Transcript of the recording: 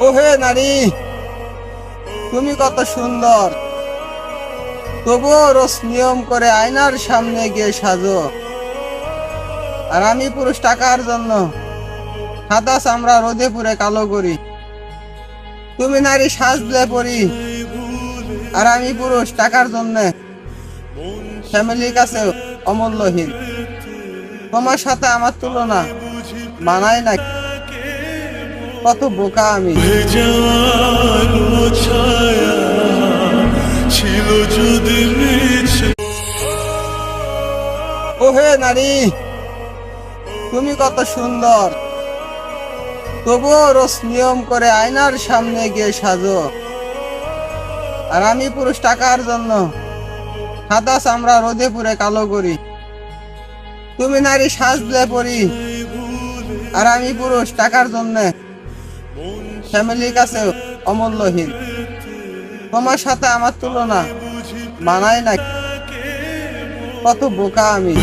ওহে নারী, তুমি কত সুন্দর, তবুও রোজ নিয়ম করে আয়নার সামনে গিয়ে সাজো। আর আমি পুরুষ টাকার জন্য সাদা চামড়া রোদে পুড়ে কালো করি। তুমি নারী সাজলে পরি, আর আমি পুরুষ টাকার জন্য ফ্যামিলির কাছে অমূল্যহীন। তোমার সাথে আমার তুলনা মানায় না, কত বোকা আমি। ছিল যদি মিছে। ওহে নারী, তুমি কত সুন্দর, তবুও রোজ নিয়ম করে আয়নার সামনে গিয়ে সাজো। আর আমি পুরুষ টাকার জন্য সাদা চামড়া রোদে পুড়ে কালো করি। তুমি নারী সাজলে পরি, আর আমি পুরুষ টাকার জন্য ফ্যামিলির কাছে অমূল্যহীন। তোমার সাথে আমার তুলনা মানায় না, কত বোকা আমি।